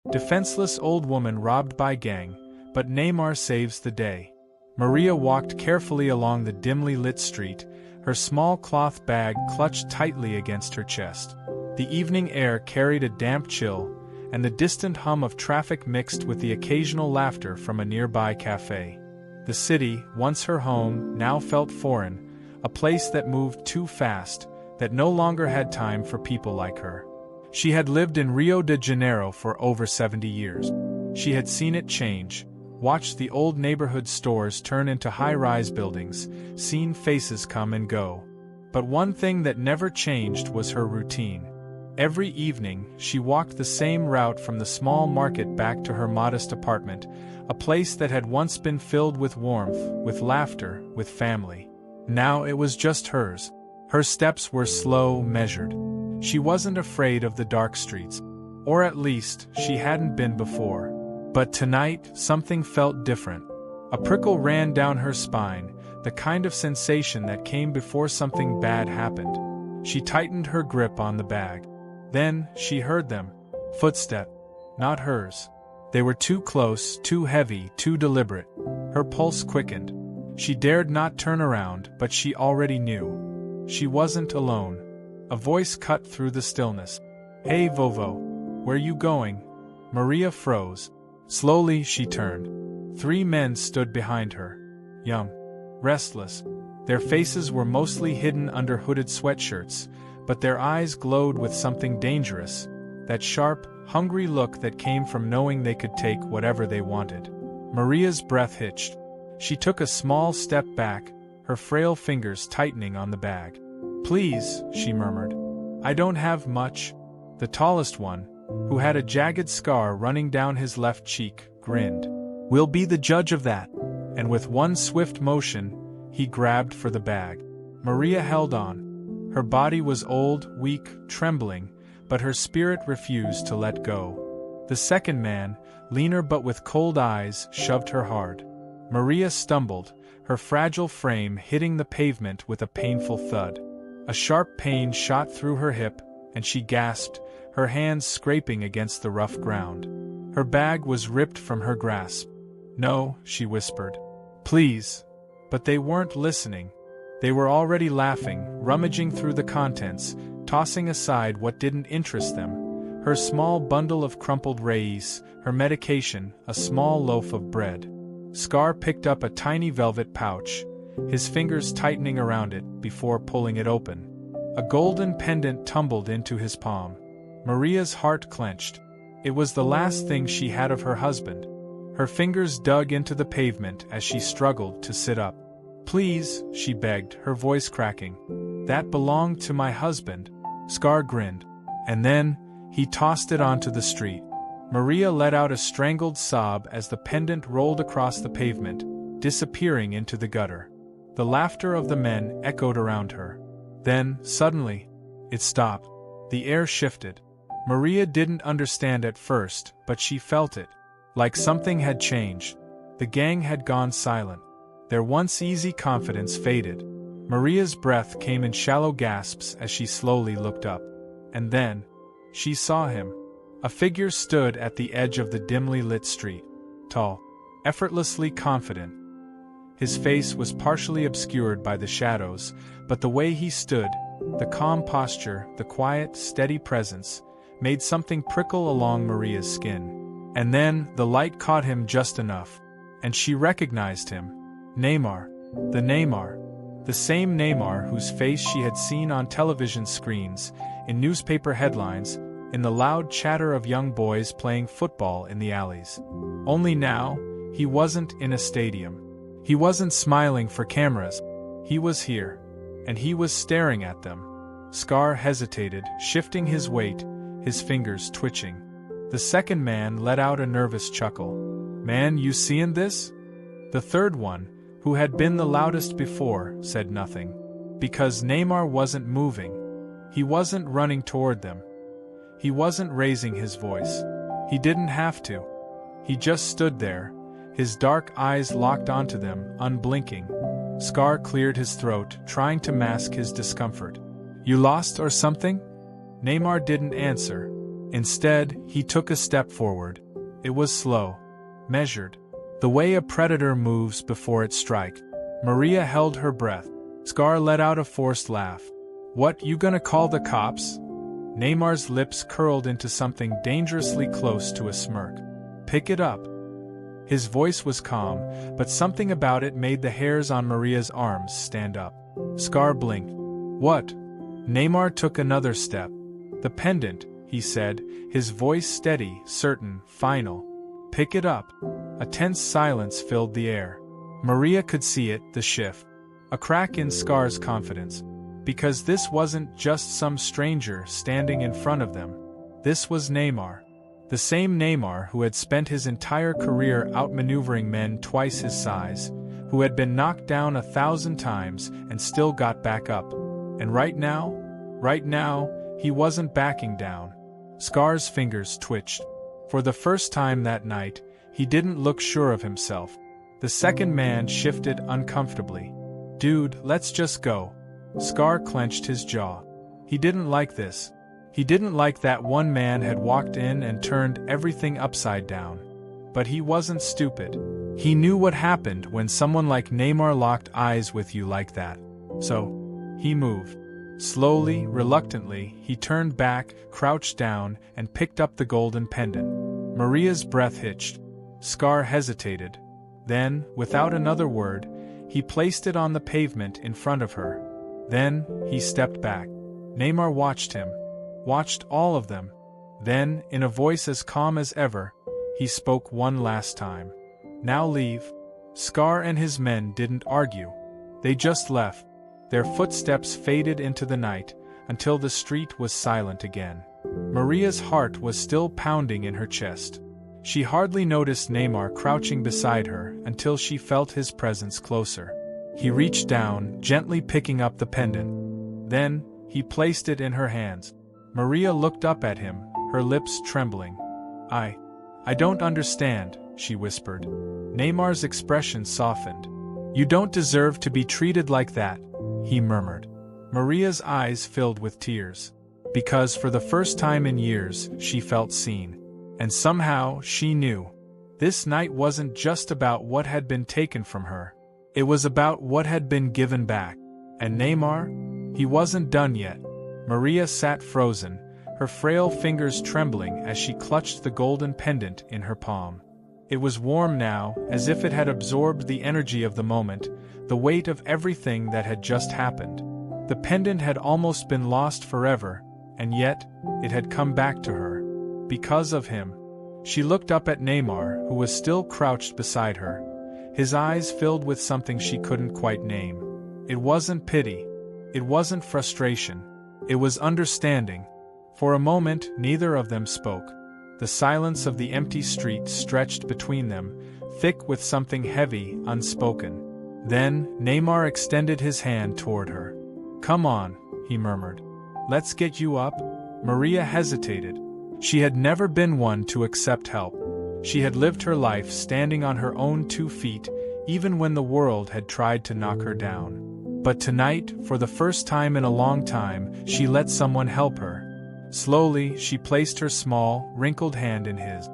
Defenseless old woman robbed by gang, but Neymar saves the day. Maria walked carefully along the dimly lit street, her small cloth bag clutched tightly against her chest. The evening air carried a damp chill, and the distant hum of traffic mixed with the occasional laughter from a nearby cafe. The city, once her home, now felt foreign, a place that moved too fast, that no longer had time for people like her. She had lived in Rio de Janeiro for over 70 years. She had seen it change, watched the old neighborhood stores turn into high-rise buildings, seen faces come and go. But one thing that never changed was her routine. Every evening, she walked the same route from the small market back to her modest apartment, a place that had once been filled with warmth, with laughter, with family. Now it was just hers. Her steps were slow, measured. She wasn't afraid of the dark streets. Or at least, she hadn't been before. But tonight, something felt different. A prickle ran down her spine, the kind of sensation that came before something bad happened. She tightened her grip on the bag. Then, she heard them. Footstep. Not hers. They were too close, too heavy, too deliberate. Her pulse quickened. She dared not turn around, but she already knew. She wasn't alone. A voice cut through the stillness. "Hey Vovo, where you going?" Maria froze. Slowly she turned. 3 men stood behind her. Young. Restless. Their faces were mostly hidden under hooded sweatshirts, but their eyes glowed with something dangerous, that sharp, hungry look that came from knowing they could take whatever they wanted. Maria's breath hitched. She took a small step back, her frail fingers tightening on the bag. "Please," she murmured. "I don't have much." The tallest one, who had a jagged scar running down his left cheek, grinned. "We'll be the judge of that." And with one swift motion, he grabbed for the bag. Maria held on. Her body was old, weak, trembling, but her spirit refused to let go. The second man, leaner but with cold eyes, shoved her hard. Maria stumbled, her fragile frame hitting the pavement with a painful thud. A sharp pain shot through her hip, and she gasped, her hands scraping against the rough ground. Her bag was ripped from her grasp. "No," she whispered. "Please." But they weren't listening. They were already laughing, rummaging through the contents, tossing aside what didn't interest them. Her small bundle of crumpled reis, her medication, a small loaf of bread. Scar picked up a tiny velvet pouch, his fingers tightening around it before pulling it open. A golden pendant tumbled into his palm. Maria's heart clenched. It was the last thing she had of her husband. Her fingers dug into the pavement as she struggled to sit up. "Please," she begged, her voice cracking. "That belonged to my husband." Scar grinned. And then, he tossed it onto the street. Maria let out a strangled sob as the pendant rolled across the pavement, disappearing into the gutter. The laughter of the men echoed around her. Then, suddenly, it stopped. The air shifted. Maria didn't understand at first, but she felt it. Like something had changed. The gang had gone silent. Their once easy confidence faded. Maria's breath came in shallow gasps as she slowly looked up. And then, she saw him. A figure stood at the edge of the dimly lit street. Tall, effortlessly confident. His face was partially obscured by the shadows, but the way he stood, the calm posture, the quiet, steady presence, made something prickle along Maria's skin. And then, the light caught him just enough, and she recognized him. Neymar. The Neymar. The same Neymar whose face she had seen on television screens, in newspaper headlines, in the loud chatter of young boys playing football in the alleys. Only now, he wasn't in a stadium. He wasn't smiling for cameras. He was here, and he was staring at them. Scar hesitated, shifting his weight, his fingers twitching. The second man let out a nervous chuckle. "Man, you seein' this?" The third one, who had been the loudest before, said nothing. Because Neymar wasn't moving. He wasn't running toward them. He wasn't raising his voice. He didn't have to. He just stood there, his dark eyes locked onto them, unblinking. Scar cleared his throat, trying to mask his discomfort. "You lost or something?" Neymar didn't answer. Instead, he took a step forward. It was slow, measured, the way a predator moves before it strikes. Maria held her breath. Scar let out a forced laugh. "What, you gonna call the cops?" Neymar's lips curled into something dangerously close to a smirk. "Pick it up." His voice was calm, but something about it made the hairs on Maria's arms stand up. Scar blinked. "What?" Neymar took another step. "The pendant," he said, his voice steady, certain, final. "Pick it up." A tense silence filled the air. Maria could see it, the shift. A crack in Scar's confidence. Because this wasn't just some stranger standing in front of them. This was Neymar. The same Neymar who had spent his entire career outmaneuvering men twice his size, who had been knocked down 1,000 times and still got back up. And right now, he wasn't backing down. Scar's fingers twitched. For the first time that night, he didn't look sure of himself. The second man shifted uncomfortably. "Dude, let's just go." Scar clenched his jaw. He didn't like this. He didn't like that one man had walked in and turned everything upside down. But he wasn't stupid. He knew what happened when someone like Neymar locked eyes with you like that. So, he moved. Slowly, reluctantly, he turned back, crouched down, and picked up the golden pendant. Maria's breath hitched. Scar hesitated. Then, without another word, he placed it on the pavement in front of her. Then, he stepped back. Neymar watched him. Watched all of them. Then, in a voice as calm as ever, he spoke one last time. "Now leave." Scar and his men didn't argue. They just left. Their footsteps faded into the night, until the street was silent again. Maria's heart was still pounding in her chest. She hardly noticed Neymar crouching beside her until she felt his presence closer. He reached down, gently picking up the pendant. Then, he placed it in her hands. Maria looked up at him, her lips trembling. I don't understand," she whispered. Neymar's expression softened. "You don't deserve to be treated like that," he murmured. Maria's eyes filled with tears. Because for the first time in years, she felt seen. And somehow, she knew. This night wasn't just about what had been taken from her. It was about what had been given back. And Neymar? He wasn't done yet. Maria sat frozen, her frail fingers trembling as she clutched the golden pendant in her palm. It was warm now, as if it had absorbed the energy of the moment, the weight of everything that had just happened. The pendant had almost been lost forever, and yet, it had come back to her. Because of him. She looked up at Neymar, who was still crouched beside her. His eyes filled with something she couldn't quite name. It wasn't pity. It wasn't frustration. It was understanding. For a moment, neither of them spoke. The silence of the empty street stretched between them, thick with something heavy, unspoken. Then, Neymar extended his hand toward her. "Come on," he murmured. "Let's get you up." Maria hesitated. She had never been one to accept help. She had lived her life standing on her own 2 feet, even when the world had tried to knock her down. But tonight, for the first time in a long time, she let someone help her. Slowly, she placed her small, wrinkled hand in his.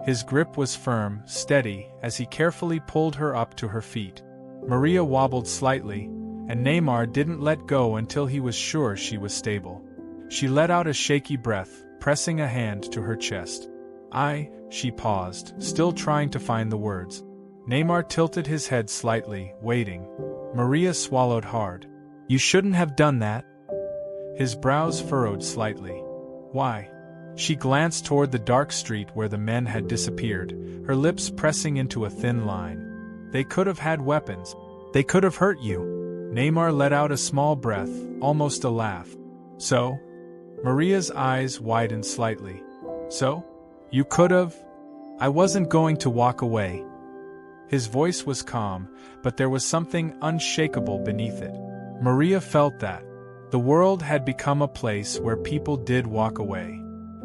His grip was firm, steady, as he carefully pulled her up to her feet. Maria wobbled slightly, and Neymar didn't let go until he was sure she was stable. She let out a shaky breath, pressing a hand to her chest. She paused, still trying to find the words. Neymar tilted his head slightly, waiting. Maria swallowed hard. "You shouldn't have done that." His brows furrowed slightly. "Why?" She glanced toward the dark street where the men had disappeared, her lips pressing into a thin line. "They could have had weapons. They could have hurt you." Neymar let out a small breath, almost a laugh. "So?" Maria's eyes widened slightly. "So? You could have?" "I wasn't going to walk away." His voice was calm, but there was something unshakable beneath it. Maria felt that. The world had become a place where people did walk away.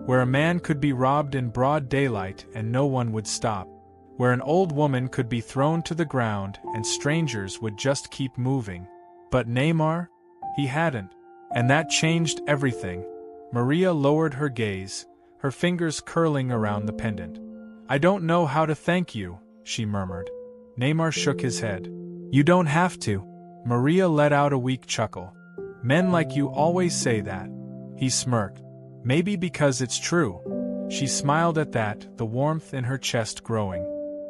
Where a man could be robbed in broad daylight and no one would stop. Where an old woman could be thrown to the ground and strangers would just keep moving. But Neymar? He hadn't. And that changed everything. Maria lowered her gaze, her fingers curling around the pendant. "I don't know how to thank you," she murmured. Neymar shook his head. "You don't have to." Maria let out a weak chuckle. "Men like you always say that." He smirked. "Maybe because it's true." She smiled at that, the warmth in her chest growing.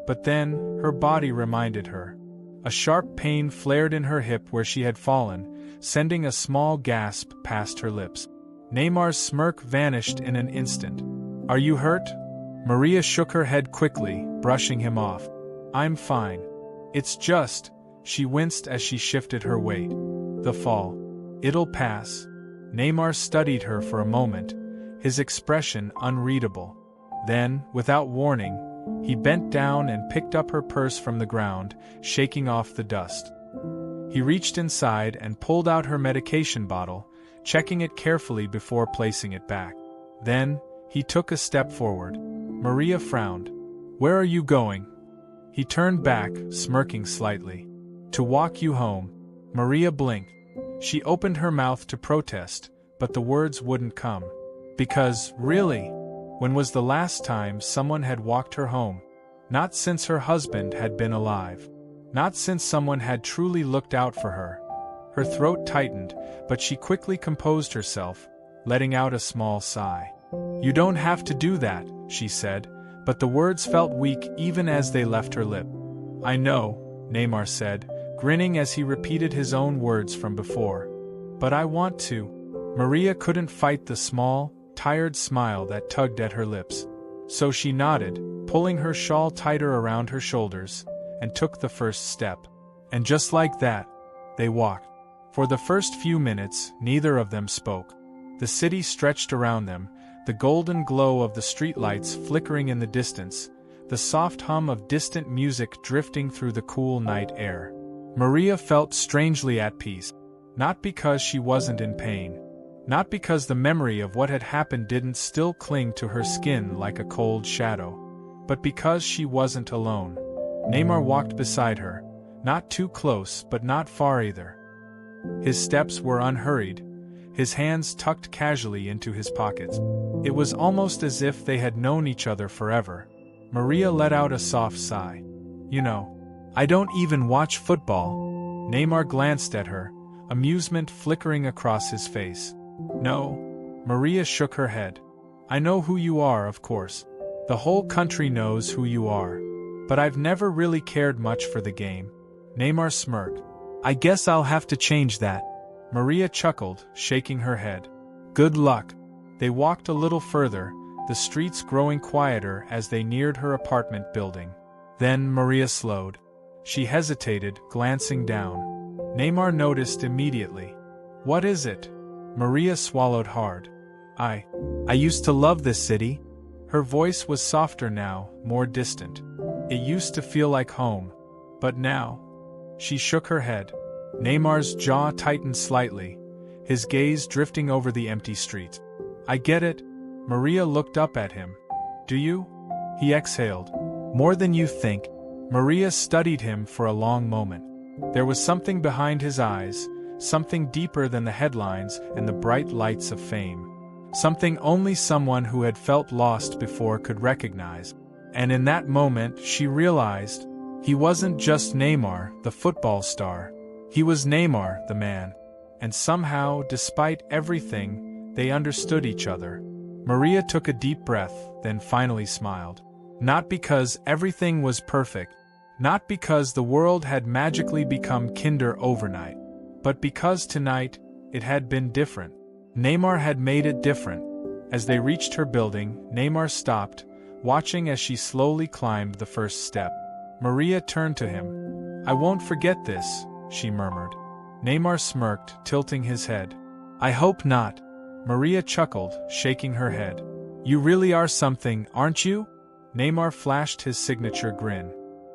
But then, her body reminded her. A sharp pain flared in her hip where she had fallen, sending a small gasp past her lips. Neymar's smirk vanished in an instant. "Are you hurt?" Maria shook her head quickly, brushing him off. "I'm fine. It's just," she winced as she shifted her weight. "The fall. It'll pass." Neymar studied her for a moment, his expression unreadable. Then, without warning, he bent down and picked up her purse from the ground, shaking off the dust. He reached inside and pulled out her medication bottle, checking it carefully before placing it back. Then, he took a step forward. Maria frowned. "Where are you going?" He turned back, smirking slightly. "To walk you home." Maria blinked. She opened her mouth to protest, but the words wouldn't come. Because, really, when was the last time someone had walked her home? Not since her husband had been alive. Not since someone had truly looked out for her. Her throat tightened, but she quickly composed herself, letting out a small sigh. "You don't have to do that," she said, but the words felt weak even as they left her lip. "I know," Neymar said, grinning as he repeated his own words from before. "But I want to." Maria couldn't fight the small, tired smile that tugged at her lips. So she nodded, pulling her shawl tighter around her shoulders, and took the first step. And just like that, they walked. For the first few minutes, neither of them spoke. The city stretched around them, the golden glow of the streetlights flickering in the distance, the soft hum of distant music drifting through the cool night air. Maria felt strangely at peace. Not because she wasn't in pain. Not because the memory of what had happened didn't still cling to her skin like a cold shadow. But because she wasn't alone. Neymar walked beside her, not too close but not far either. His steps were unhurried, his hands tucked casually into his pockets. It was almost as if they had known each other forever. Maria let out a soft sigh. "You know, I don't even watch football." Neymar glanced at her, amusement flickering across his face. "No." Maria shook her head. "I know who you are, of course. The whole country knows who you are. But I've never really cared much for the game." Neymar smirked. "I guess I'll have to change that." Maria chuckled, shaking her head. "Good luck." They walked a little further, the streets growing quieter as they neared her apartment building. Then Maria slowed. She hesitated, glancing down. Neymar noticed immediately. "What is it?" Maria swallowed hard. I used to love this city." Her voice was softer now, more distant. "It used to feel like home. But now..." She shook her head. Neymar's jaw tightened slightly, his gaze drifting over the empty streets. "I get it." Maria looked up at him. "Do you?" He exhaled. "More than you think." Maria studied him for a long moment. There was something behind his eyes, something deeper than the headlines and the bright lights of fame. Something only someone who had felt lost before could recognize. And in that moment she realized, he wasn't just Neymar, the football star. He was Neymar, the man. And somehow, despite everything, they understood each other. Maria took a deep breath, then finally smiled. Not because everything was perfect, not because the world had magically become kinder overnight, but because tonight, it had been different. Neymar had made it different. As they reached her building, Neymar stopped, watching as she slowly climbed the first step. Maria turned to him. "I won't forget this," she murmured. Neymar smirked, tilting his head. "I hope not." Maria chuckled, shaking her head. "You really are something, aren't you?" Neymar flashed his signature grin.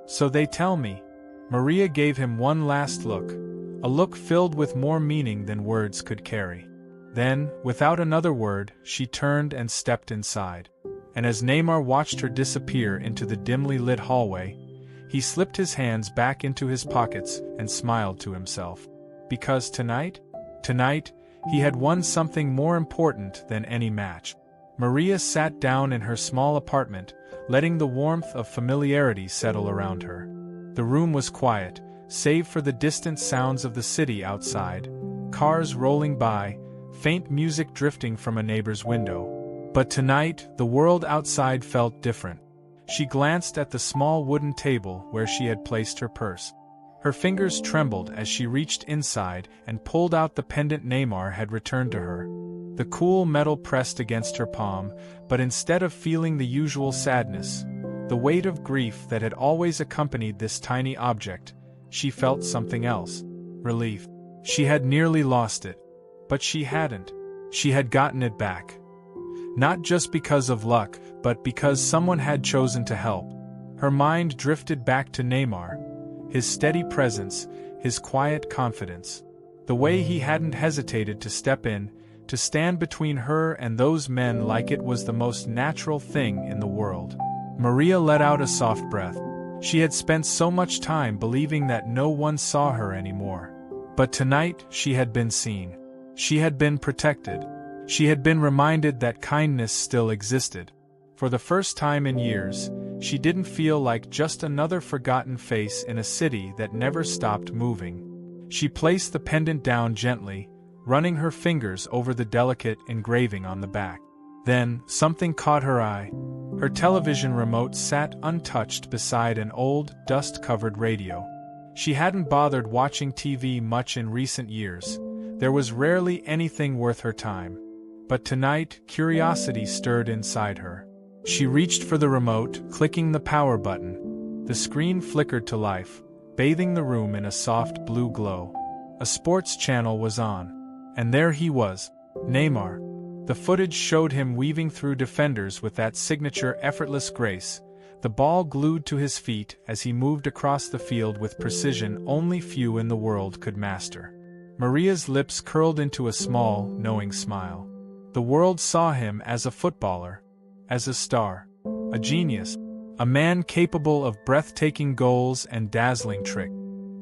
"So they tell me." Maria gave him one last look, a look filled with more meaning than words could carry. Then, without another word, she turned and stepped inside. And as Neymar watched her disappear into the dimly lit hallway, he slipped his hands back into his pockets and smiled to himself. Because tonight, he had won something more important than any match. Maria sat down in her small apartment, letting the warmth of familiarity settle around her. The room was quiet, save for the distant sounds of the city outside, cars rolling by, faint music drifting from a neighbor's window. But tonight, the world outside felt different. She glanced at the small wooden table where she had placed her purse. Her fingers trembled as she reached inside and pulled out the pendant Neymar had returned to her. The cool metal pressed against her palm, but instead of feeling the usual sadness, the weight of grief that had always accompanied this tiny object, she felt something else. Relief. She had nearly lost it. But she hadn't. She had gotten it back. Not just because of luck, but because someone had chosen to help. Her mind drifted back to Neymar, his steady presence, his quiet confidence. The way he hadn't hesitated to step in, to stand between her and those men like it was the most natural thing in the world. Maria let out a soft breath. She had spent so much time believing that no one saw her anymore. But tonight she had been seen. She had been protected. She had been reminded that kindness still existed. For the first time in years, she didn't feel like just another forgotten face in a city that never stopped moving. She placed the pendant down gently, running her fingers over the delicate engraving on the back. Then, something caught her eye. Her television remote sat untouched beside an old, dust-covered radio. She hadn't bothered watching TV much in recent years. There was rarely anything worth her time. But tonight, curiosity stirred inside her. She reached for the remote, clicking the power button. The screen flickered to life, bathing the room in a soft blue glow. A sports channel was on. And there he was, Neymar. The footage showed him weaving through defenders with that signature effortless grace, the ball glued to his feet as he moved across the field with precision only few in the world could master. Maria's lips curled into a small, knowing smile. The world saw him as a footballer, as a star, a genius, a man capable of breathtaking goals and dazzling tricks.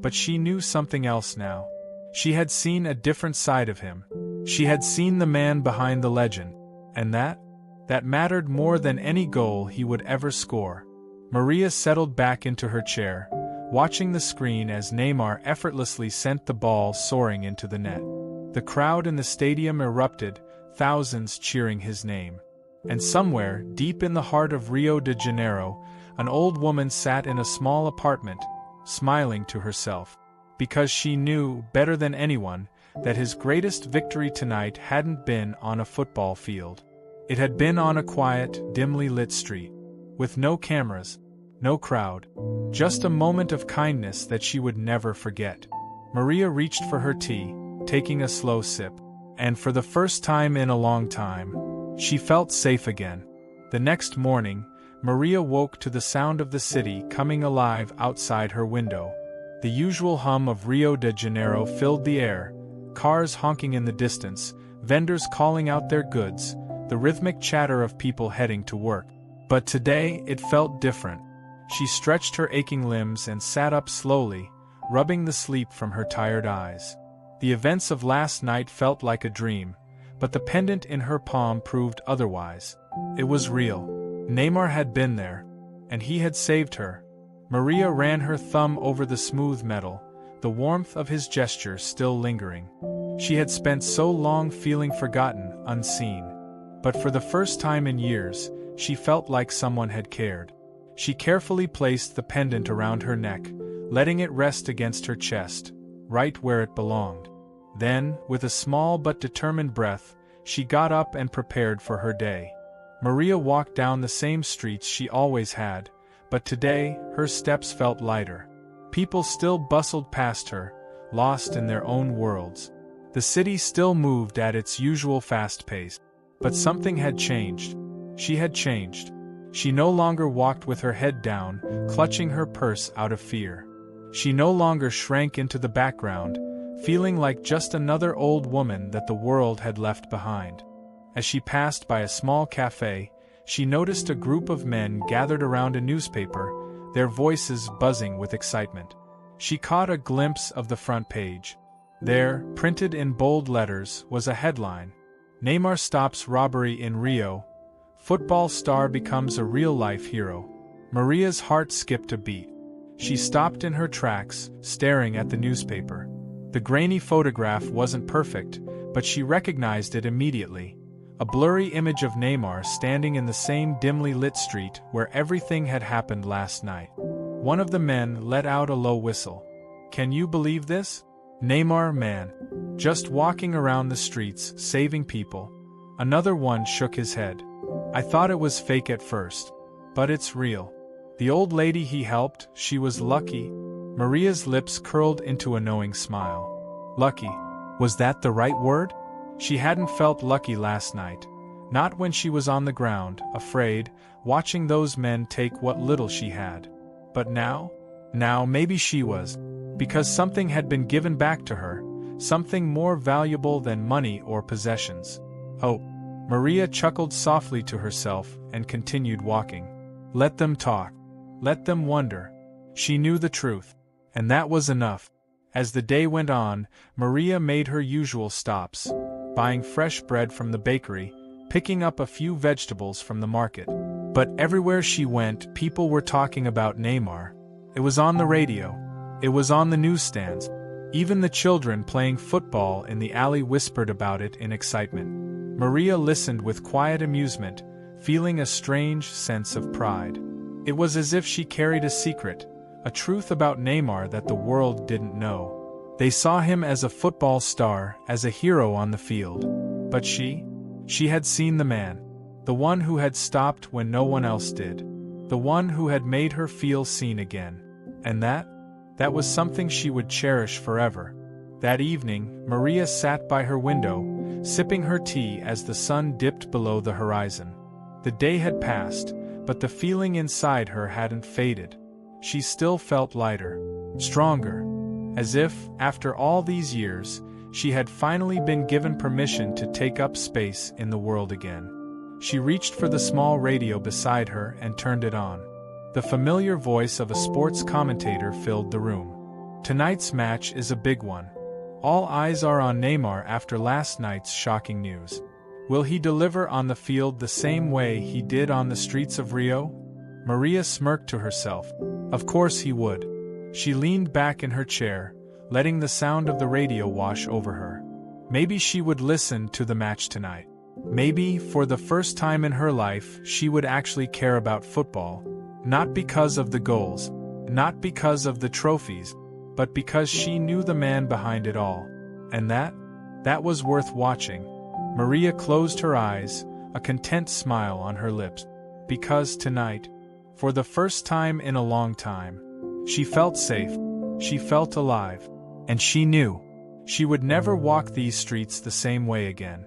But she knew something else now. She had seen a different side of him. She had seen the man behind the legend, and that mattered more than any goal he would ever score. Maria settled back into her chair, watching the screen as Neymar effortlessly sent the ball soaring into the net. The crowd in the stadium erupted, thousands cheering his name. And somewhere, deep in the heart of Rio de Janeiro, an old woman sat in a small apartment, smiling to herself. Because she knew, better than anyone, that his greatest victory tonight hadn't been on a football field. It had been on a quiet, dimly lit street. With no cameras, no crowd. Just a moment of kindness that she would never forget. Maria reached for her tea, taking a slow sip. And for the first time in a long time, she felt safe again. The next morning, Maria woke to the sound of the city coming alive outside her window. The usual hum of Rio de Janeiro filled the air, cars honking in the distance, vendors calling out their goods, the rhythmic chatter of people heading to work. But today, it felt different. She stretched her aching limbs and sat up slowly, rubbing the sleep from her tired eyes. The events of last night felt like a dream, but the pendant in her palm proved otherwise. It was real. Neymar had been there, and he had saved her. Maria ran her thumb over the smooth metal, the warmth of his gesture still lingering. She had spent so long feeling forgotten, unseen. But for the first time in years, she felt like someone had cared. She carefully placed the pendant around her neck, letting it rest against her chest, right where it belonged. Then, with a small but determined breath, she got up and prepared for her day. Maria walked down the same streets she always had, but today, her steps felt lighter. People still bustled past her, lost in their own worlds. The city still moved at its usual fast pace. But something had changed. She had changed. She no longer walked with her head down, clutching her purse out of fear. She no longer shrank into the background, feeling like just another old woman that the world had left behind. As she passed by a small cafe, she noticed a group of men gathered around a newspaper, their voices buzzing with excitement. She caught a glimpse of the front page. There, printed in bold letters, was a headline: Neymar stops robbery in Rio, Football star becomes a real-life hero. Maria's heart skipped a beat. She stopped in her tracks, staring at the newspaper. The grainy photograph wasn't perfect, but she recognized it immediately. A blurry image of Neymar standing in the same dimly lit street where everything had happened last night. One of the men let out a low whistle. "Can you believe this? Neymar, man. Just walking around the streets, saving people." Another one shook his head. "I thought it was fake at first. But it's real. The old lady he helped, she was lucky." Maria's lips curled into a knowing smile. Lucky. Was that the right word? She hadn't felt lucky last night. Not when she was on the ground, afraid, watching those men take what little she had. But now? Now maybe she was. Because something had been given back to her, something more valuable than money or possessions. Hope. Maria chuckled softly to herself and continued walking. Let them talk. Let them wonder. She knew the truth. And that was enough. As the day went on, Maria made her usual stops, buying fresh bread from the bakery, picking up a few vegetables from the market. But everywhere she went, people were talking about Neymar. It was on the radio. It was on the newsstands. Even the children playing football in the alley whispered about it in excitement. Maria listened with quiet amusement, feeling a strange sense of pride. It was as if she carried a secret, a truth about Neymar that the world didn't know. They saw him as a football star, as a hero on the field. But she had seen the man. The one who had stopped when no one else did. The one who had made her feel seen again. And that was something she would cherish forever. That evening, Maria sat by her window, sipping her tea as the sun dipped below the horizon. The day had passed, but the feeling inside her hadn't faded. She still felt lighter, stronger, as if, after all these years, she had finally been given permission to take up space in the world again. She reached for the small radio beside her and turned it on. The familiar voice of a sports commentator filled the room. Tonight's match is a big one. All eyes are on Neymar after last night's shocking news. Will he deliver on the field the same way he did on the streets of Rio? Maria smirked to herself. Of course he would. She leaned back in her chair, letting the sound of the radio wash over her. Maybe she would listen to the match tonight. Maybe, for the first time in her life, she would actually care about football. Not because of the goals, not because of the trophies, but because she knew the man behind it all. And that was worth watching. Maria closed her eyes, a content smile on her lips. Because tonight, for the first time in a long time, she felt safe, she felt alive, and she knew she would never walk these streets the same way again.